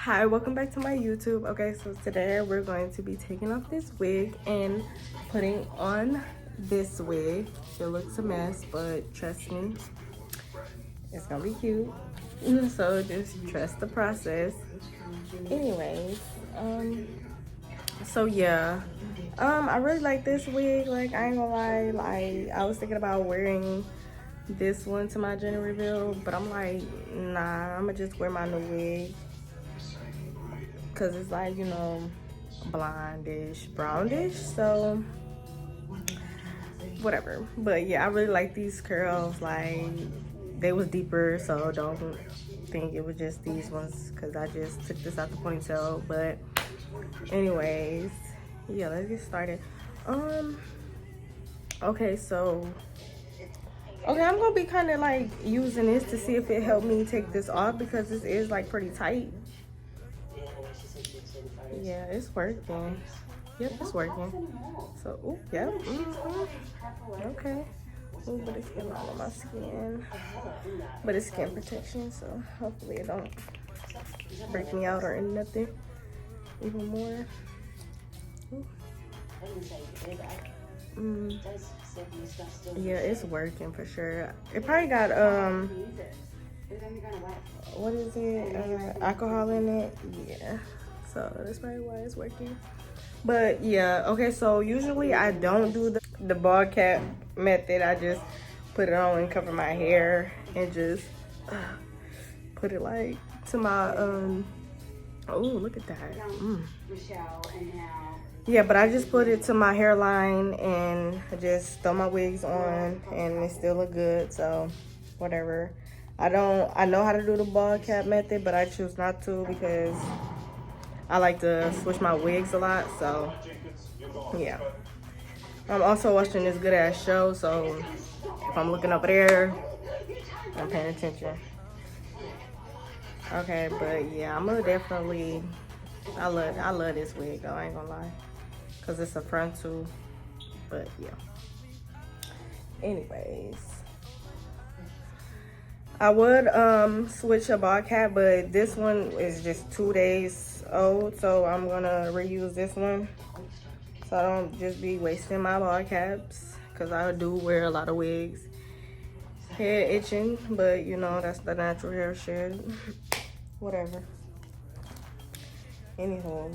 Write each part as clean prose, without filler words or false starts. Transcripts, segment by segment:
Hi, welcome back to my YouTube. Okay, so today we're going to be taking off this wig and putting on this wig. It looks a mess, but trust me, it's gonna be cute. So just trust the process. Anyways, so yeah, I really like this wig. Like, I ain't gonna lie, like I was thinking about wearing this one to my gender reveal, but I'm like, nah, I'm gonna just wear my new wig. Cause it's like, you know, blondish, brownish, so whatever. But yeah, I really like these curls. Like, they was deeper, so don't think it was just these ones, because I just took this out the ponytail. But anyways, yeah, let's get started. Okay, so I'm gonna be kind of like using this to see if it helped me take this off, because this is like pretty tight. Yeah, it's working. Yep, it's working. So, ooh, yep. Okay. Ooh, but it's getting all on my skin. But it's skin protection, so hopefully it don't break me out or nothing even more. Yeah, it's working for sure. It probably got what is it? Alcohol in it. Yeah. So that's probably why it's working. But yeah, okay, so usually I don't do the bald cap method. I just put it on and cover my hair and just put it like to my oh, look at that. Yeah, but I just put it to my hairline and just throw my wigs on, and it still look good, so whatever. I know how to do the bald cap method, but I choose not to because I like to switch my wigs a lot, so yeah. I'm also watching this good ass show, so if I'm looking over there, I'm paying attention. Okay, but yeah, I'm gonna definitely, I love this wig though, I ain't gonna lie, cause it's a frontal, but yeah. Anyways, I would switch a bald cap, but this one is just 2 days old, so I'm gonna reuse this one, so I don't just be wasting my bald caps, because I do wear a lot of wigs. Head itching, but you know, that's the natural hair shit. Whatever. Anywho,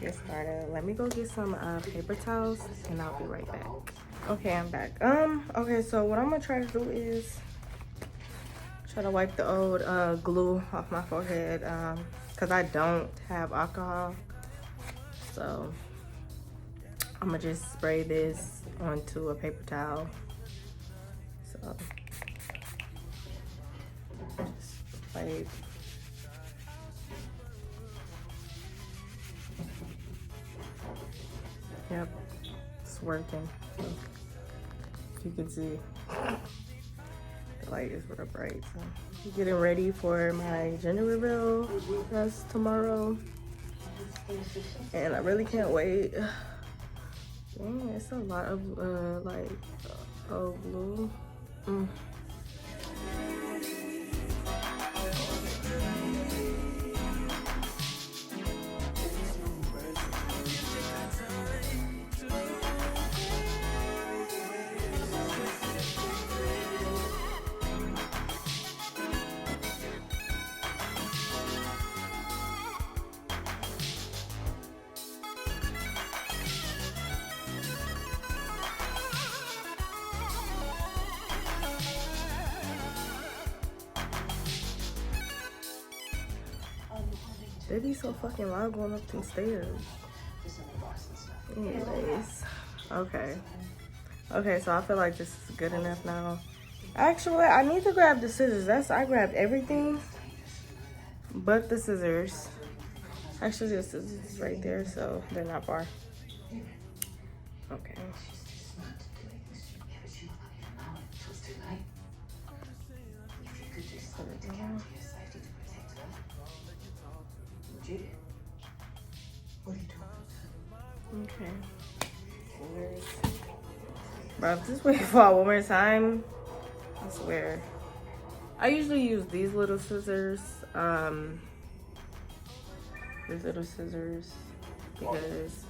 get started. Let me go get some paper towels and I'll be right back. Okay, I'm back. Okay, so what I'm gonna try to do is try to wipe the old glue off my forehead, because I don't have alcohol. So I'm gonna just spray this onto a paper towel. So just wipe. Yep, it's working. You can see the light is real bright. So getting ready for my gender reveal. That's tomorrow, and I really can't wait. Dang, it's a lot of like glue. They be so fucking loud going up these stairs. Anyways, okay. Okay, so I feel like this is good enough now. Actually, I need to grab the scissors. I grabbed everything but the scissors. Actually, the scissors is right there, so they're not far. Okay. Okay. Bro, if this wig fall one more time, I swear. I usually use these little scissors. These little scissors because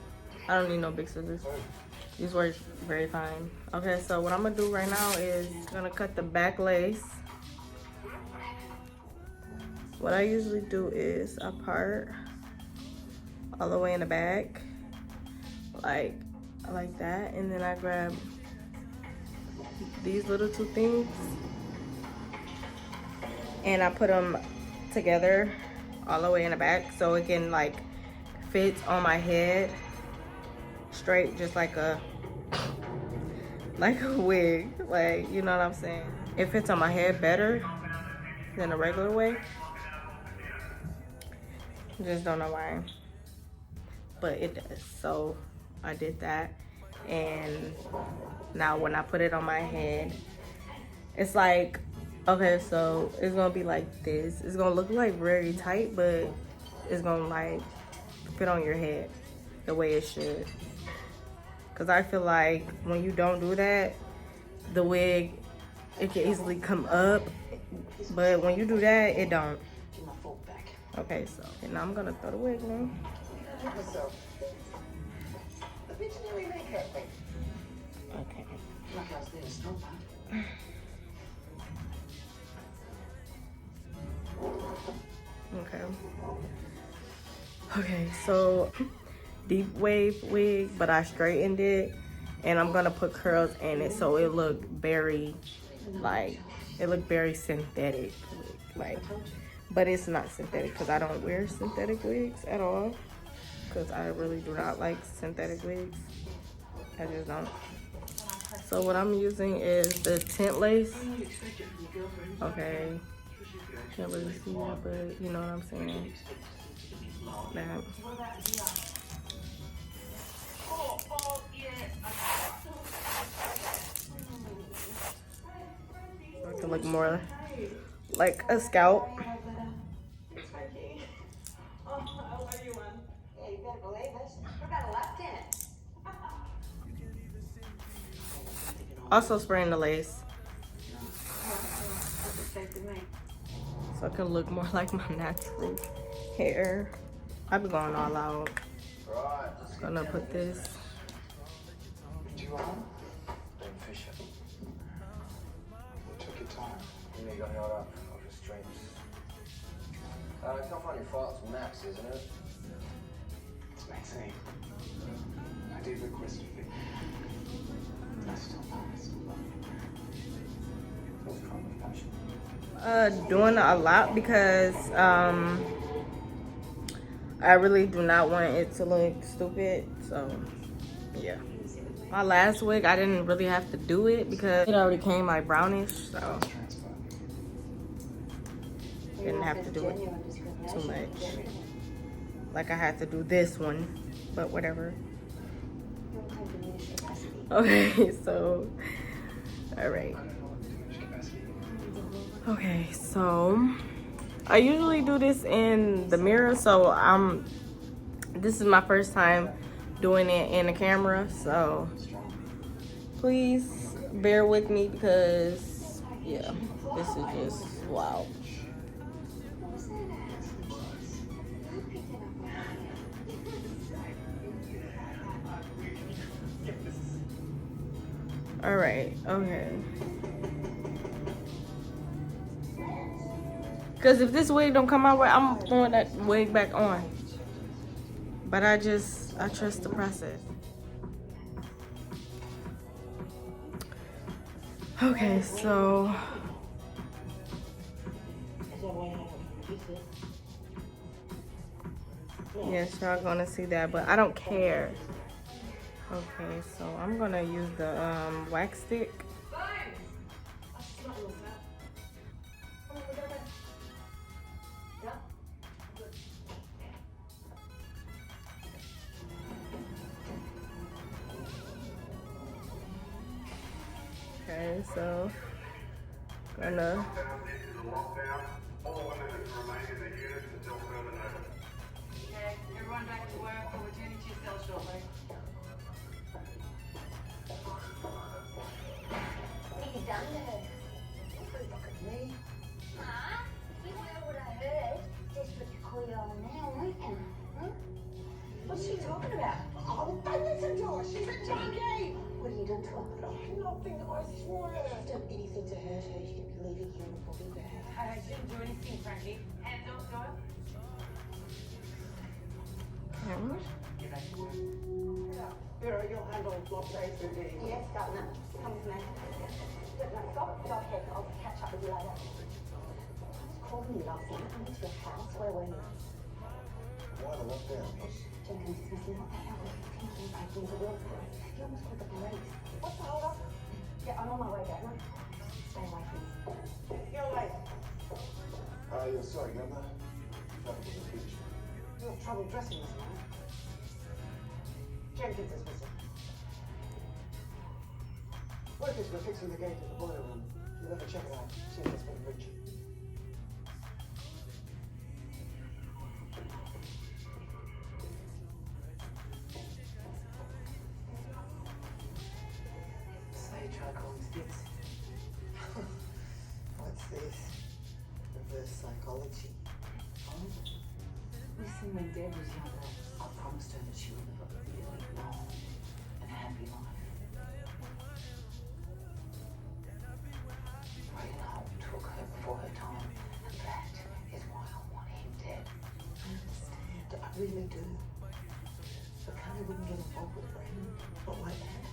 I don't need no big scissors. These work very fine. Okay, so what I'm gonna do right now is gonna cut the back lace. What I usually do is I part all the way in the back, like that, and then I grab these little two things and I put them together all the way in the back so it can like fit on my head straight, just like a wig, like, you know what I'm saying? It fits on my head better than a regular wig. Just don't know why, but it does. So I did that, and now when I put it on my head, it's like, okay, so it's gonna be like this. It's gonna look like very tight, but it's gonna like fit on your head the way it should. Cause I feel like when you don't do that, the wig, it can easily come up, but when you do that, it don't. Okay, so and now I'm gonna throw the wig now. Okay. Okay. Okay, so deep wave wig, but I straightened it, and I'm gonna put curls in it so it look very, like, it look very synthetic, like, but it's not synthetic because I don't wear synthetic wigs at all, because I really do not like synthetic wigs. I just don't. So what I'm using is the tent lace. Okay, can't really see that, but you know what I'm saying. That. To look more like a scalp. Also spraying the lace so it can look more like my natural hair. I've been going all out. Gonna put this. Took your time. You got held up off the streets. It's not funny farts from Max, isn't it? It's Maxine. I did request a fee. I still love you. What's wrong with passion? Doing a lot because I really do not want it to look stupid. So yeah. My last wig, I didn't really have to do it because it already came like brownish, so didn't have to do it too much. Like I had to do this one, but whatever. Okay, so all right. Okay, so I usually do this in the mirror, so this is my first time doing it in the camera, so please bear with me because yeah, this is just wow. All right, okay. Because if this wig don't come out right, I'm throwing that wig back on. But I trust the process. Okay, so. Yes, y'all gonna see that, but I don't care. Okay, so I'm gonna use the wax stick. Okay, so gonna everyone back to work. We're returning to your cell shortly. What have you done to her? Look at me. Nothing, I swear. If you've done anything to hurt her, you can be leaving here and we'll be back. I didn't do anything, Frankie. Hands up, Doyle. Camera? Get back to work. Vera, you'll handle my place with me. Yes, Governor. Come with me. No, go ahead. I'll catch up with you later. Called me last night. I went to your house. Where were you? Why the lockdown? Jenkins is missing. What the hell were you thinking about doing the work for us? You almost called the police. What's the hold up? Yeah, I'm on my way, Governor. Stay away from me. You're late. You're sorry, Governor. Traffic was a bitch. You have trouble dressing this man. Jenkins is missing. Workers were fixing the gate at the boiler room. You'll have to check it out. See if it's been a breach. So you try calling sticks. What's this? Reverse psychology. Listen, when Deb was younger, I promised her that she would live a really long and happy life. Reinhold took her before her time, and that is why I want him dead. I understand. I really do. But Connie wouldn't get involved with Brandon. Not like that.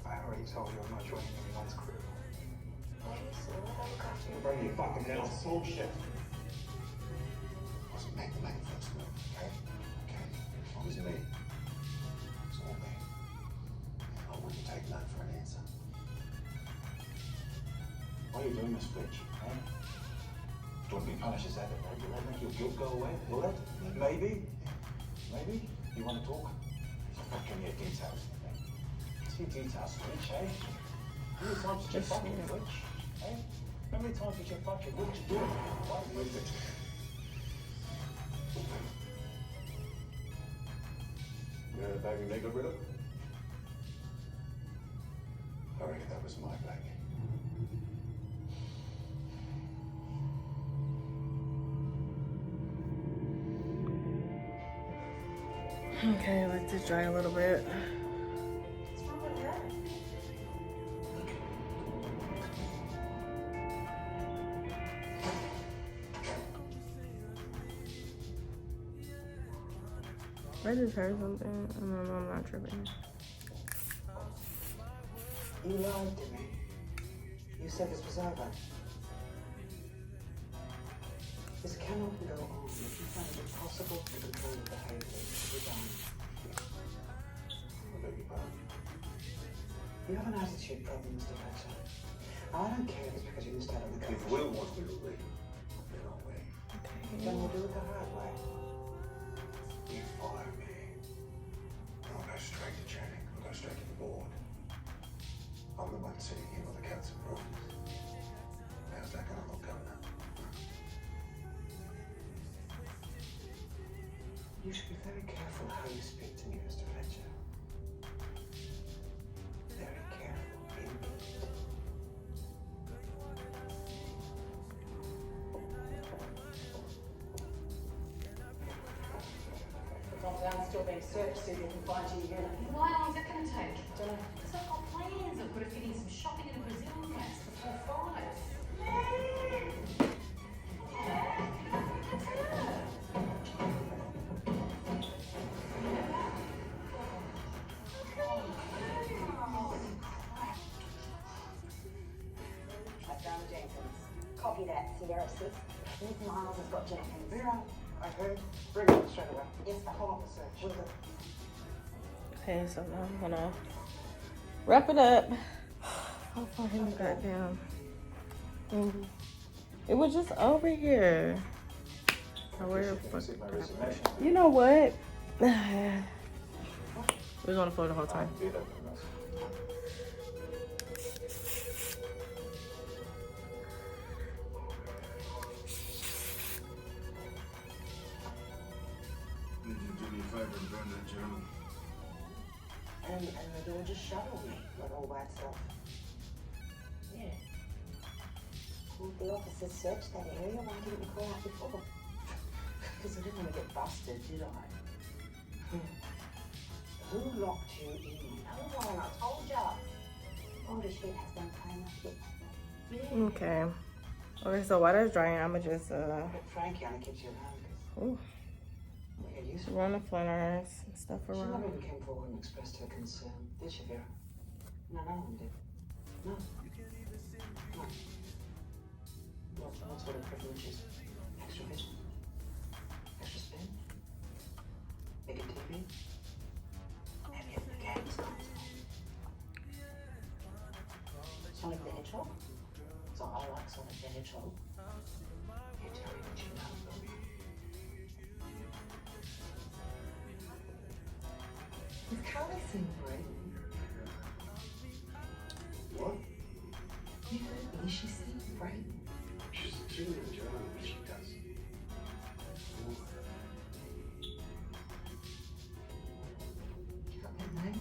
I already told you I'm not joining anyone's crew. Bring your fucking house. Bullshit. Wasn't make the main first move, okay? Okay. It was me. It's all me. I wouldn't take no for an answer. Why are you doing this, bitch? Huh? Do you want to be punished as that? Will that make your guilt go away? Will that? Maybe. Maybe. You want to talk? So fucking your details. See details, bitch, eh? How many times did you fucking bitch? Eh? How many times did you fucking what did you do? Why move it? You know the baby they got rid of? I reckon that was my baby. Okay, let this dry a little bit. What's wrong with her? I just heard something. I don't know, I'm not tripping. You lied to me. You said this was over. This cannot go on if you find it impossible to control your behavior. You're done. I beg your pardon. You have an attitude problem, Mr. Fletcher. I don't care if it's because you missed out on the coverage. If Will wants me to leave, then I'll leave. Then we'll do it the hard way. You fire me. I'll go straight to Channing. I'll go straight to the board. I'm the one sitting here with the cats and rooms. How's that gonna look, Governor? You should be very careful how you speak to me, Mr. Fletcher. Very careful indeed. The compound's still being searched, see if we can find you again. Why long is it going to take? Don't know. Because I've got plans. I've got to fit in some shopping in a Brazil gas before 5. I found Jenkins. Copy that, Sierra 6. Miss Miles has got Jenkins. Vera, I heard. Bring it straight away. Yes, sir. Hold off the search. Will do. Okay, so now I'm gonna wrap it up. How far in the goddamn thing? It was just over here. Now where the fuck? Accept my resignation. You know what? We was on the floor the whole time. Be it open, Russ. they will just shadow me, like all bad stuff. Yeah. Well, the officers searched that area. Why didn't you call out before? Because I didn't want to get busted, did I? Who locked you in? Come on, I told ya. Older shit has been playing up yet. Okay. Okay, so while that's drying, I'ma just But Frankie only keeps you around because ooh, you're useful. run the flanners and stuff She never around. even came forward and expressed her concern, did she, Vera? No, no one did. No. No. What sort of privileges? Extra vision? Extra spin? Bigger TV? Maybe the games console? Sonic the Hedgehog? So I like Sonic the Hedgehog. You tell me what you know. Is Carly seeing Brayden? What? You heard me, she's seeing Brayden. She's extremely enjoying what she does. You got that name?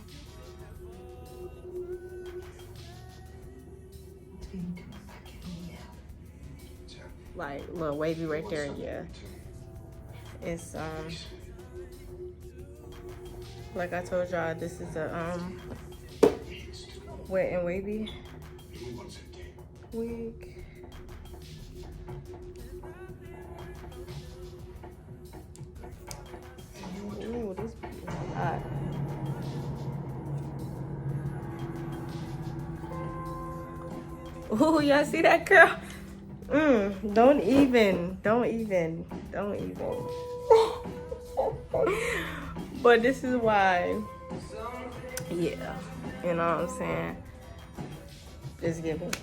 What's been doing back in here? So, Like little wavy right what's there, up yeah. to- It's like I told y'all, this is a wet and wavy Give me 1 second. wig. Ooh, this is hot. Ooh, y'all see that girl? Don't even. But this is why. Yeah, you know what I'm saying? Just give it.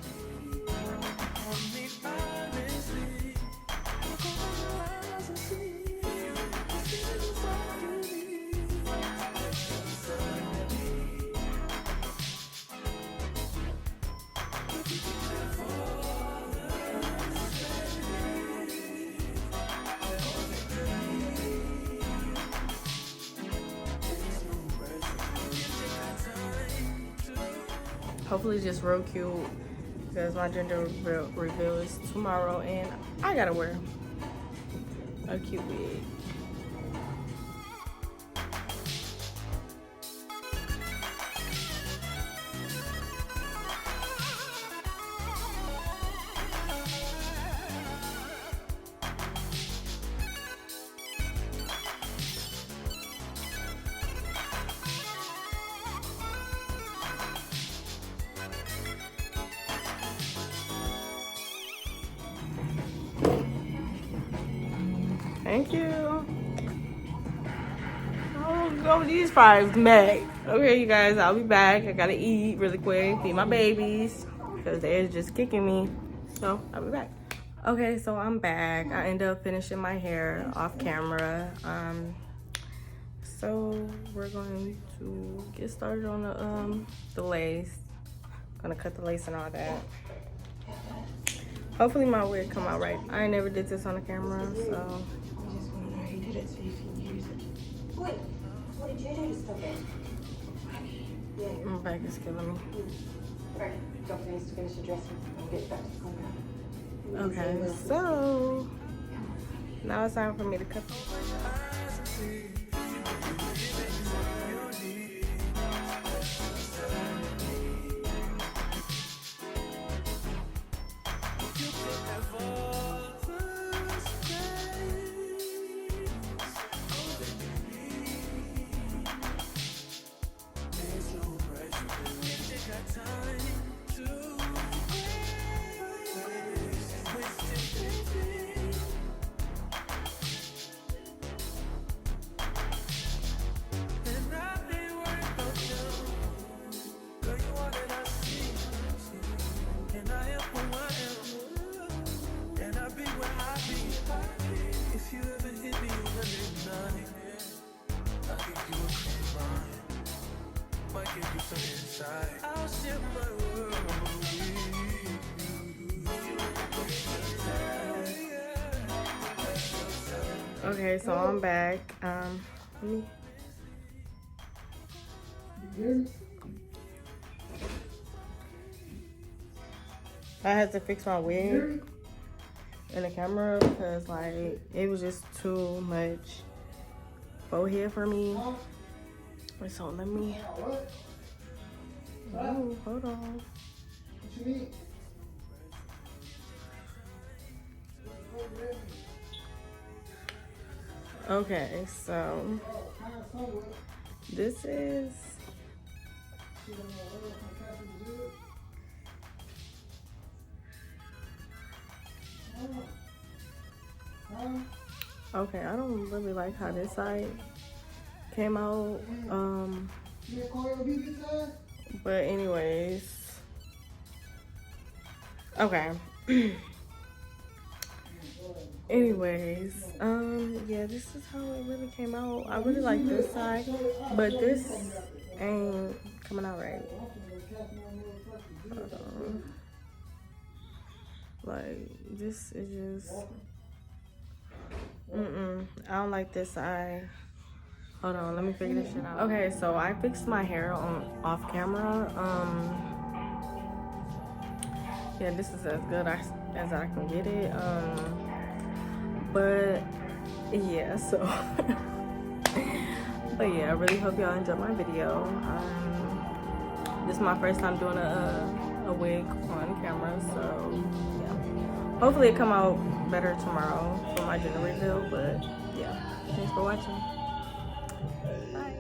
Hopefully it's just real cute because my gender reveal is tomorrow and I gotta wear a cute wig. Thank you. Oh, go these fries back. Okay, you guys, I'll be back. I gotta eat really quick, feed my babies because they're just kicking me. So I'll be back. Okay, so I'm back. I ended up finishing my hair off camera. So we're going to get started on the lace. Gonna cut the lace and all that. Hopefully my wig come out right. I ain't never did this on the camera, so. I just want to know who did it so you can use it. Wait, what did you do to stop it? Yeah. My back is killing me. Right. Doctor needs to finish the dressing. I'll get back to the compound. Okay, so now it's time for me to cut. Okay, so I'm back. Let me. I had to fix my wig and the camera because like it was just too much forehead for me. So let me. Oh, hold on. Okay, so this is okay. I don't really like how this side came out. But anyways, okay. Anyways, yeah, this is how it really came out. I really like this side, but this ain't coming out right. Like, this is just, I don't like this side. Hold on, let me figure this shit out. Okay, so I fixed my hair off camera. Yeah, this is as good as I can get it. But yeah, so but yeah, I really hope y'all enjoyed my video. This is my first time doing a wig on camera, so yeah, hopefully it come out better tomorrow for my dinner reveal. But yeah, thanks for watching. Bye.